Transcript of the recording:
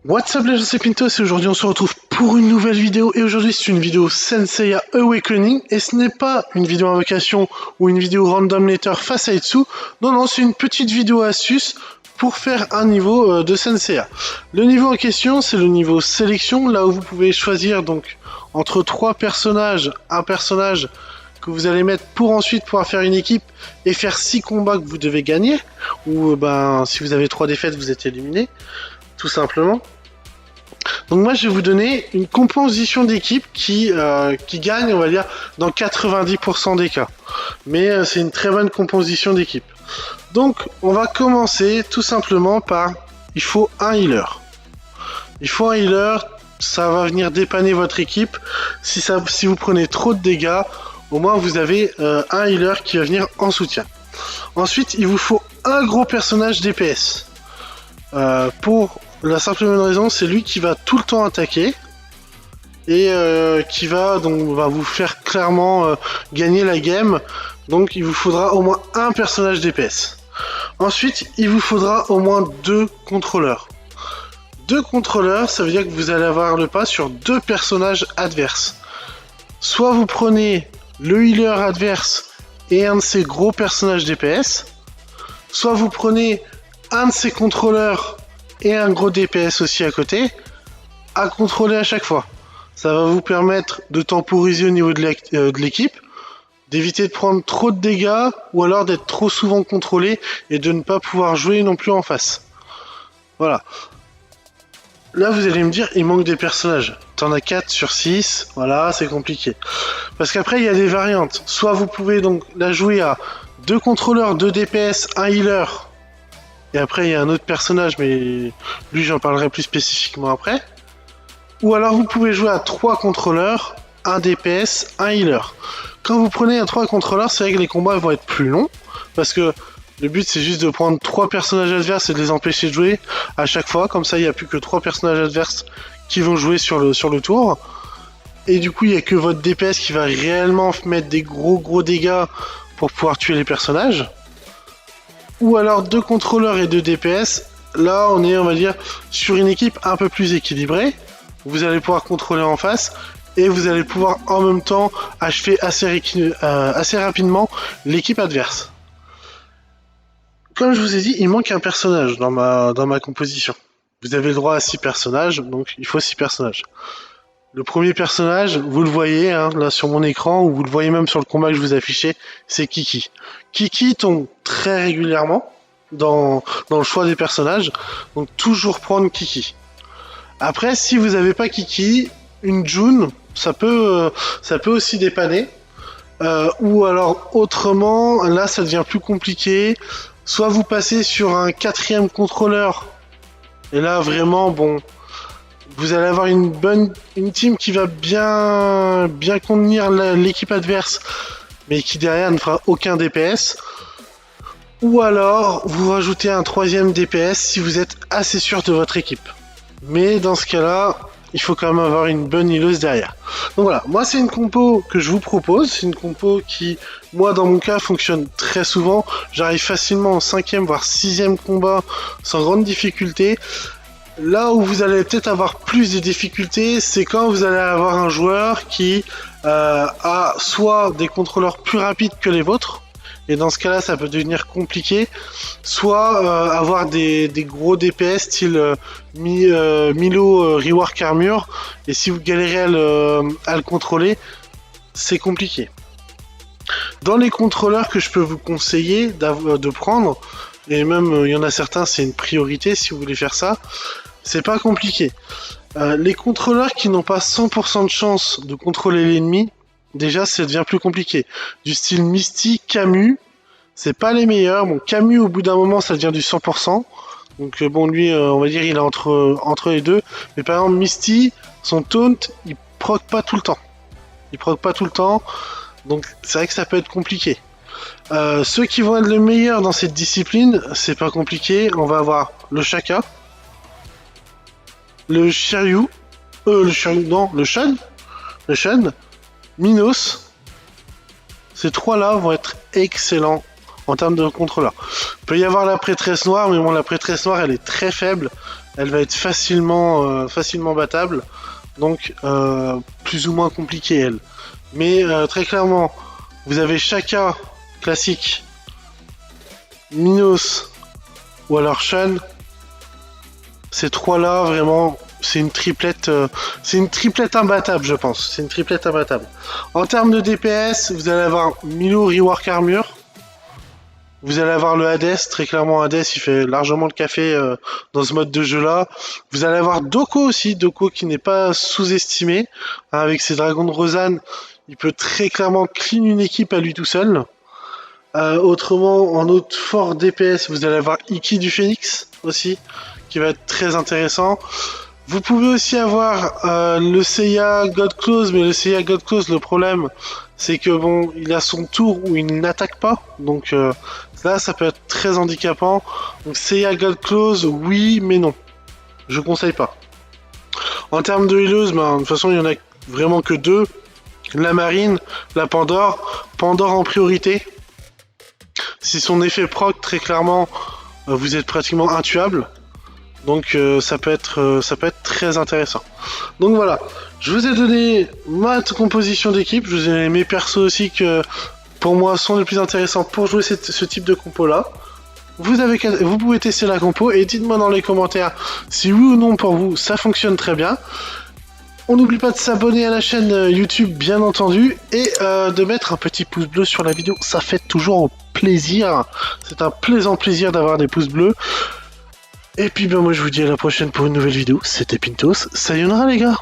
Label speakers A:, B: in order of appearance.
A: What's up les gens, c'est Pintos et aujourd'hui on se retrouve pour une nouvelle vidéo et aujourd'hui c'est une vidéo Senseiya Awakening et ce n'est pas une vidéo invocation ou une vidéo random letter face à Itsu, non c'est une petite vidéo astuce pour faire un niveau de Senseiya. Le niveau en question c'est le niveau sélection, là où vous pouvez choisir donc entre trois personnages, un personnage que vous allez mettre pour ensuite pouvoir faire une équipe et faire 6 combats que vous devez gagner, ou si vous avez 3 défaites vous êtes éliminé, tout simplement. Donc moi je vais vous donner une composition d'équipe qui gagne, on va dire, dans 90% des cas. Mais c'est une très bonne composition d'équipe. Donc on va commencer tout simplement par, il faut un healer. Il faut un healer, ça va venir dépanner votre équipe. Si vous prenez trop de dégâts, au moins vous avez un healer qui va venir en soutien. Ensuite il vous faut un gros personnage DPS. Pour la simple et bonne raison, c'est lui qui va tout le temps attaquer et qui va vous faire clairement gagner la game. Donc il vous faudra au moins un personnage DPS. Ensuite, il vous faudra au moins 2 contrôleurs. 2 contrôleurs, ça veut dire que vous allez avoir le pas sur 2 personnages adverses. Soit vous prenez le healer adverse et un de ses gros personnages DPS, soit vous prenez un de ses contrôleurs et un gros DPS aussi à côté, à contrôler à chaque fois. Ça va vous permettre de temporiser au niveau de l'équipe, d'éviter de prendre trop de dégâts, ou alors d'être trop souvent contrôlé, et de ne pas pouvoir jouer non plus en face. Voilà. Là vous allez me dire, il manque des personnages. T'en as 4 sur 6, voilà, c'est compliqué. Parce qu'après il y a des variantes. Soit vous pouvez donc la jouer à 2 contrôleurs, 2 DPS, 1 healer, et après il y a un autre personnage, mais lui j'en parlerai plus spécifiquement après. Ou alors vous pouvez jouer à 3 contrôleurs, 1 DPS, 1 healer. Quand vous prenez à 3 contrôleurs, c'est vrai que les combats vont être plus longs, parce que le but c'est juste de prendre 3 personnages adverses et de les empêcher de jouer à chaque fois, comme ça il n'y a plus que 3 personnages adverses qui vont jouer sur le tour. Et du coup il n'y a que votre DPS qui va réellement mettre des gros dégâts pour pouvoir tuer les personnages. Ou alors 2 contrôleurs et 2 DPS, là on est, on va dire, sur une équipe un peu plus équilibrée. Vous allez pouvoir contrôler en face et vous allez pouvoir en même temps achever assez rapidement l'équipe adverse. Comme je vous ai dit, il manque un personnage dans ma composition. Vous avez le droit à 6 personnages, donc il faut 6 personnages. Le premier personnage, vous le voyez là sur mon écran, ou vous le voyez même sur le combat que je vous affichais, c'est Kiki. Kiki tombe très régulièrement dans le choix des personnages, donc toujours prendre Kiki. Après, si vous n'avez pas Kiki, une June, ça peut aussi dépanner. Ou alors autrement, là ça devient plus compliqué. Soit vous passez sur un 4ème contrôleur, et là vraiment bon, vous allez avoir une team qui va bien contenir l'équipe adverse, mais qui derrière ne fera aucun DPS. Ou alors vous rajoutez un 3ème DPS si vous êtes assez sûr de votre équipe. Mais dans ce cas-là, il faut quand même avoir une bonne healeuse derrière. Donc voilà, moi c'est une compo que je vous propose, c'est une compo qui, moi dans mon cas, fonctionne très souvent. J'arrive facilement au 5ème voire 6ème combat sans grande difficulté. Là où vous allez peut-être avoir plus de difficultés, c'est quand vous allez avoir un joueur qui a soit des contrôleurs plus rapides que les vôtres, et dans ce cas-là, ça peut devenir compliqué. Soit avoir des gros DPS style Milo Rework Armure, et si vous galérez à le contrôler, c'est compliqué. Dans les contrôleurs que je peux vous conseiller de prendre, et même il y en a certains, c'est une priorité si vous voulez faire ça, c'est pas compliqué. Les contrôleurs qui n'ont pas 100% de chance de contrôler l'ennemi, déjà ça devient plus compliqué. Du style Misty, Camus, c'est pas les meilleurs. Bon, Camus au bout d'un moment ça devient du 100%. Donc bon, lui on va dire il est entre les deux. Mais par exemple Misty, son taunt, il proc pas tout le temps. Donc c'est vrai que ça peut être compliqué. Ceux qui vont être les meilleurs dans cette discipline, c'est pas compliqué. On va avoir le Shaka, le Shiryu, le Shun, Minos. Ces trois-là vont être excellents en termes de contrôleur. Il peut y avoir la prêtresse noire, mais bon, la prêtresse noire, elle est très faible. elle va être facilement battable. Donc plus ou moins compliquée elle. Mais très clairement, vous avez Shaka classique, Minos ou alors Shan. Ces trois-là, vraiment, c'est une triplette imbattable, je pense. C'est une triplette imbattable. En termes de DPS, vous allez avoir Milo Rework Armure. Vous allez avoir le Hades, très clairement Hades, il fait largement le café dans ce mode de jeu-là. Vous allez avoir Doko aussi, Doko qui n'est pas sous-estimé. Hein, avec ses dragons de Rosanne, il peut très clairement clean une équipe à lui tout seul. Autrement, en autre fort DPS, vous allez avoir Iki du Phoenix aussi, qui va être très intéressant. Vous pouvez aussi avoir le Seiya God Close, mais le Seiya God Close, le problème, c'est que bon, il a son tour où il n'attaque pas, donc là, ça peut être très handicapant. Donc Seiya God Close, oui, mais non, je conseille pas. En termes de healeuse, ben, de toute façon, il y en a vraiment que deux, la Marine, la Pandore. Pandore en priorité. Si son effet proc, très clairement, vous êtes pratiquement intuable. Donc ça peut être très intéressant. Donc voilà, je vous ai donné ma composition d'équipe, je vous ai donné mes persos aussi que pour moi sont les plus intéressants pour jouer ce type de compo là. Vous pouvez tester la compo et dites-moi dans les commentaires si oui ou non pour vous ça fonctionne très bien. On n'oublie pas de s'abonner à la chaîne YouTube bien entendu et de mettre un petit pouce bleu sur la vidéo, ça fait toujours plaisir. C'est un plaisant plaisir d'avoir des pouces bleus. Et puis ben moi je vous dis à la prochaine pour une nouvelle vidéo, c'était Pintos, sayonara les gars.